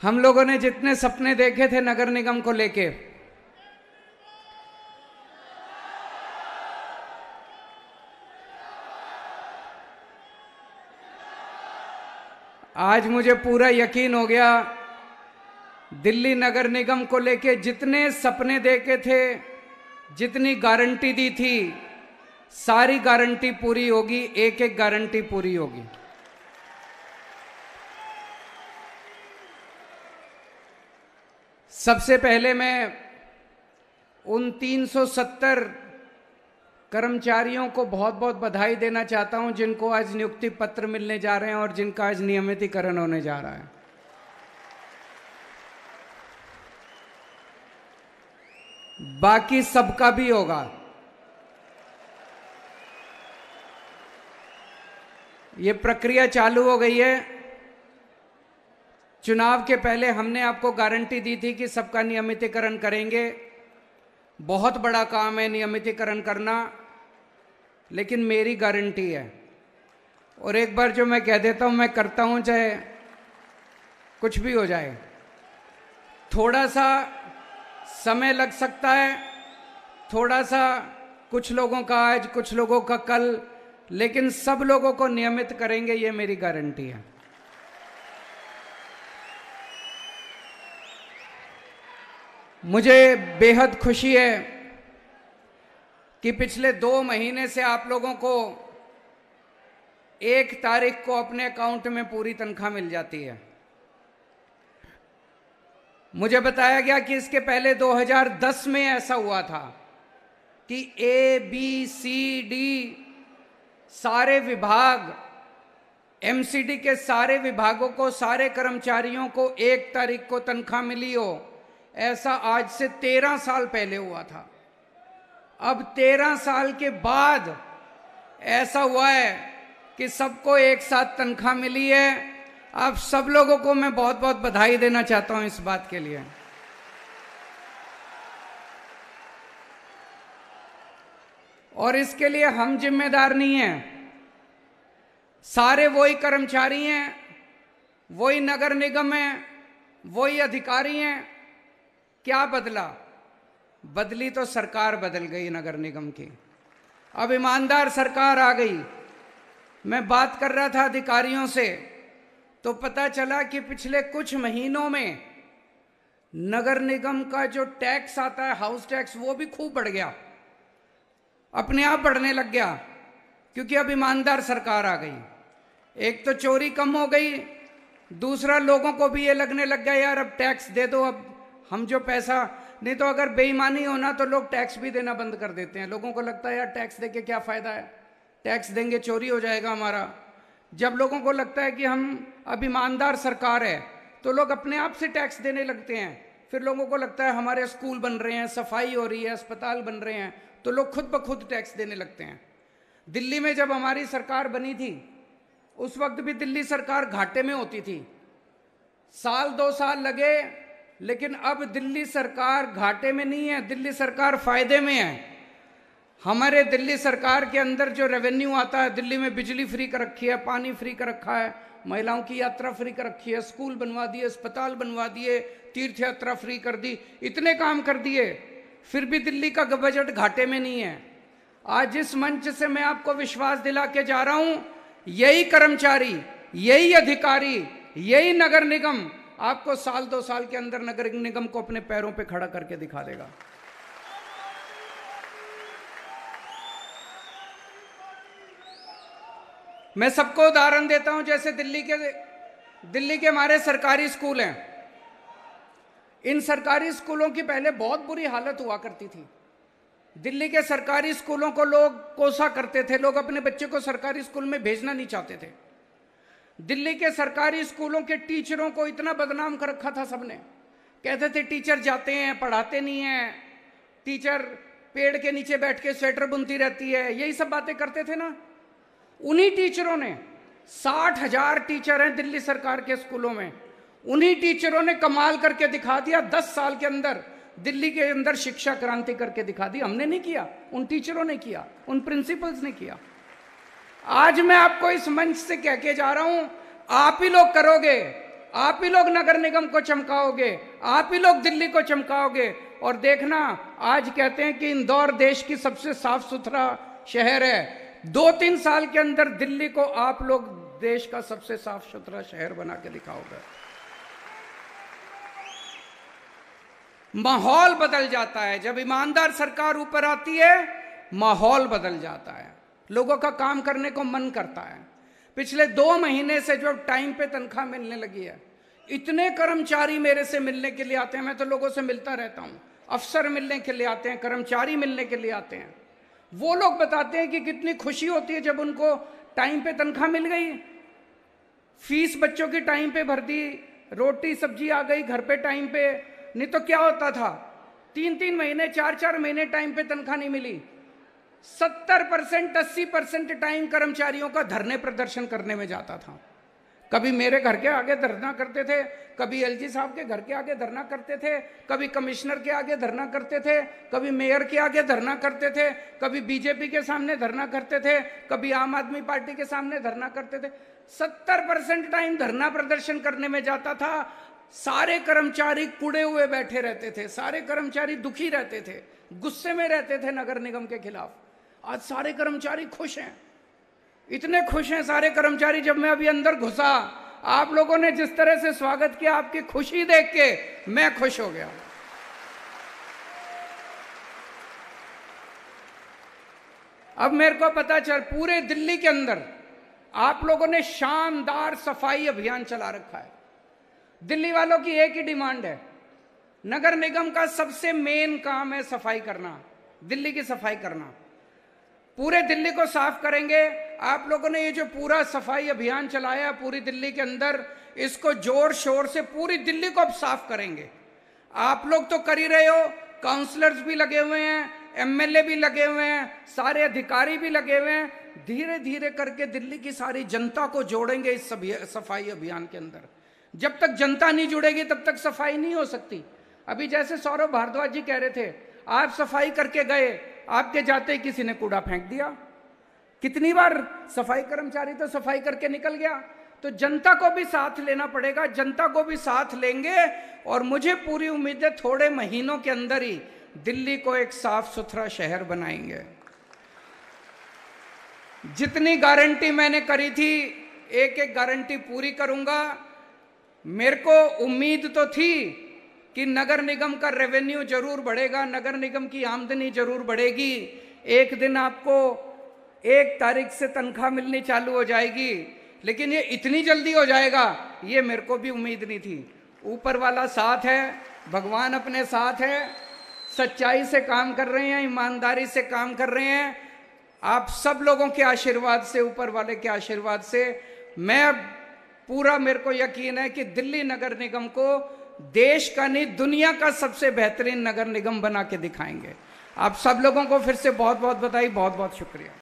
हम लोगों ने जितने सपने देखे थे नगर निगम को लेके, आज मुझे पूरा यकीन हो गया, दिल्ली नगर निगम को लेके जितने सपने देखे थे, जितनी गारंटी दी थी, सारी गारंटी पूरी होगी, एक एक गारंटी पूरी होगी। सबसे पहले मैं उन 370 कर्मचारियों को बहुत बहुत बधाई देना चाहता हूं जिनको आज नियुक्ति पत्र मिलने जा रहे हैं और जिनका आज नियमितीकरण होने जा रहा है। बाकी सबका भी होगा। ये प्रक्रिया चालू हो गई है। चुनाव के पहले हमने आपको गारंटी दी थी कि सबका नियमितीकरण करेंगे। बहुत बड़ा काम है नियमितीकरण करना, लेकिन मेरी गारंटी है। और एक बार जो मैं कह देता हूं मैं करता हूं, चाहे कुछ भी हो जाए। थोड़ा सा समय लग सकता है, थोड़ा सा कुछ लोगों का आज, कुछ लोगों का कल, लेकिन सब लोगों को नियमित करेंगे, ये मेरी गारंटी है। मुझे बेहद खुशी है कि पिछले 2 महीने से आप लोगों को 1 तारीख को अपने अकाउंट में पूरी तनख्वाह मिल जाती है। मुझे बताया गया कि इसके पहले 2010 में ऐसा हुआ था कि ABCD सारे विभाग, MCD के सारे विभागों को, सारे कर्मचारियों को 1 तारीख को तनख्वाह मिली हो। ऐसा आज से 13 साल पहले हुआ था। अब 13 साल के बाद ऐसा हुआ है कि सबको एक साथ तनख्वाह मिली है। आप सब लोगों को मैं बहुत बहुत बधाई देना चाहता हूं इस बात के लिए। और इसके लिए हम जिम्मेदार नहीं हैं, सारे वही कर्मचारी हैं, वही नगर निगम है, वही अधिकारी हैं। क्या बदला? बदली तो सरकार बदल गई नगर निगम की। अब ईमानदार सरकार आ गई। मैं बात कर रहा था अधिकारियों से तो पता चला कि पिछले कुछ महीनों में नगर निगम का जो टैक्स आता है, हाउस टैक्स, वो भी खूब बढ़ गया, अपने आप बढ़ने लग गया, क्योंकि अब ईमानदार सरकार आ गई। एक तो चोरी कम हो गई, दूसरा लोगों को भी ये लगने लग गया यार अब टैक्स दे दो, अब हम जो पैसा, नहीं तो अगर बेईमानी होना तो लोग टैक्स भी देना बंद कर देते हैं। लोगों को लगता है यार टैक्स देके क्या फायदा है, टैक्स देंगे चोरी हो जाएगा हमारा। जब लोगों को लगता है कि हम अब ईमानदार सरकार है तो लोग अपने आप से टैक्स देने लगते हैं। फिर लोगों को लगता है हमारे स्कूल बन रहे हैं, सफाई हो रही है, अस्पताल बन रहे हैं, तो लोग खुद ब खुद टैक्स देने लगते हैं। दिल्ली में जब हमारी सरकार बनी थी उस वक्त भी दिल्ली सरकार घाटे में होती थी, 1-2 साल लगे, लेकिन अब दिल्ली सरकार घाटे में नहीं है, दिल्ली सरकार फायदे में है। हमारे दिल्ली सरकार के अंदर जो रेवेन्यू आता है, दिल्ली में बिजली फ्री कर रखी है, पानी फ्री कर रखा है, महिलाओं की यात्रा फ्री कर रखी है, स्कूल बनवा दिए, अस्पताल बनवा दिए, तीर्थ यात्रा फ्री कर दी, इतने काम कर दिए, फिर भी दिल्ली का बजट घाटे में नहीं है। आज इस मंच से मैं आपको विश्वास दिला के जा रहा हूं, यही कर्मचारी, यही अधिकारी, यही नगर निगम आपको 1-2 साल के अंदर नगर निगम को अपने पैरों पे खड़ा करके दिखा देगा। मैं सबको उदाहरण देता हूं, जैसे दिल्ली के हमारे सरकारी स्कूल हैं। इन सरकारी स्कूलों की पहले बहुत बुरी हालत हुआ करती थी। दिल्ली के सरकारी स्कूलों को लोग कोसा करते थे, लोग अपने बच्चे को सरकारी स्कूल में भेजना नहीं चाहते थे। दिल्ली के सरकारी स्कूलों के टीचरों को इतना बदनाम कर रखा था सबने, कहते थे टीचर जाते हैं पढ़ाते नहीं हैं, टीचर पेड़ के नीचे बैठ के स्वेटर बुनती रहती है, यही सब बातें करते थे ना। उन्हीं टीचरों ने, 60,000 टीचर हैं दिल्ली सरकार के स्कूलों में, उन्हीं टीचरों ने कमाल करके दिखा दिया। 10 साल के अंदर दिल्ली के अंदर शिक्षा क्रांति करके दिखा दी। हमने नहीं किया, उन टीचरों ने किया, उन प्रिंसिपल्स ने किया। आज मैं आपको इस मंच से कह के जा रहा हूं, आप ही लोग करोगे आप ही लोग नगर निगम को चमकाओगे, आप ही लोग दिल्ली को चमकाओगे। और देखना, आज कहते हैं कि इंदौर देश की सबसे साफ सुथरा शहर है, 2-3 साल के अंदर दिल्ली को आप लोग देश का सबसे साफ सुथरा शहर बना के दिखाओगे। माहौल बदल जाता है जब ईमानदार सरकार ऊपर आती है, माहौल बदल जाता है, लोगों का काम करने को मन करता है। पिछले 2 महीने से जो टाइम पे तनख्वाह मिलने लगी है, इतने कर्मचारी मेरे से मिलने के लिए आते हैं। मैं तो लोगों से मिलता रहता हूं, अफसर मिलने के लिए आते हैं, कर्मचारी मिलने के लिए आते हैं। वो लोग बताते हैं कि कितनी खुशी होती है जब उनको टाइम पे तनख्वाह मिल गई, फीस बच्चों की टाइम पे भर दी, रोटी सब्जी आ गई घर पे टाइम पे। नहीं तो क्या होता था, 3-3 महीने 4-4 महीने टाइम पे तनख्वाह नहीं मिली। 70% 80% टाइम कर्मचारियों का धरने प्रदर्शन करने में जाता था। कभी मेरे घर के आगे धरना करते थे, कभी एलजी साहब के घर के आगे धरना करते थे, कभी कमिश्नर के आगे धरना करते थे, कभी मेयर के आगे धरना करते थे, कभी बीजेपी के सामने धरना करते थे, कभी आम आदमी पार्टी के सामने धरना करते थे। 70% टाइम धरना प्रदर्शन करने में जाता था। सारे कर्मचारी कुड़े हुए बैठे रहते थे, सारे कर्मचारी दुखी रहते थे, गुस्से में रहते थे नगर निगम के खिलाफ। आज सारे कर्मचारी खुश हैं, इतने खुश हैं सारे कर्मचारी। जब मैं अभी अंदर घुसा, आप लोगों ने जिस तरह से स्वागत किया, आपकी खुशी देख के मैं खुश हो गया। अब मेरे को पता चल, पूरे दिल्ली के अंदर आप लोगों ने शानदार सफाई अभियान चला रखा है। दिल्ली वालों की एक ही डिमांड है, नगर निगम का सबसे मेन काम है सफाई करना, दिल्ली की सफाई करना। पूरे दिल्ली को साफ करेंगे। आप लोगों ने ये जो पूरा सफाई अभियान चलाया पूरी दिल्ली के अंदर, इसको जोर शोर से पूरी दिल्ली को अब साफ करेंगे। आप लोग तो कर ही रहे हो, काउंसलर्स भी लगे हुए हैं, एमएलए भी लगे हुए हैं, सारे अधिकारी भी लगे हुए हैं। धीरे धीरे करके दिल्ली की सारी जनता को जोड़ेंगे इस सफाई अभियान के अंदर। जब तक जनता नहीं जुड़ेगी तब तक सफाई नहीं हो सकती। अभी जैसे सौरभ भारद्वाज जी कह रहे थे, आप सफाई करके गए, आपके जाते ही किसी ने कूड़ा फेंक दिया। कितनी बार सफाई कर्मचारी तो सफाई करके निकल गया। तो जनता को भी साथ लेना पड़ेगा, जनता को भी साथ लेंगे और मुझे पूरी उम्मीद है थोड़े महीनों के अंदर ही दिल्ली को एक साफ सुथरा शहर बनाएंगे। जितनी गारंटी मैंने करी थी, एक एक गारंटी पूरी करूंगा। मेरे को उम्मीद तो थी कि नगर निगम का रेवेन्यू जरूर बढ़ेगा, नगर निगम की आमदनी जरूर बढ़ेगी। एक दिन आपको 1 तारीख से तनख्वाह मिलनी चालू हो जाएगी, लेकिन ये इतनी जल्दी हो जाएगा ये मेरे को भी उम्मीद नहीं थी। ऊपर वाला साथ है, भगवान अपने साथ है, सच्चाई से काम कर रहे हैं, ईमानदारी से काम कर रहे हैं। आप सब लोगों के आशीर्वाद से, ऊपर वाले के आशीर्वाद से मैं पूरा, मेरे को यकीन है कि दिल्ली नगर निगम को देश का नहीं दुनिया का सबसे बेहतरीन नगर निगम बना के दिखाएंगे। आप सब लोगों को फिर से बहुत बहुत बधाई, बहुत बहुत शुक्रिया।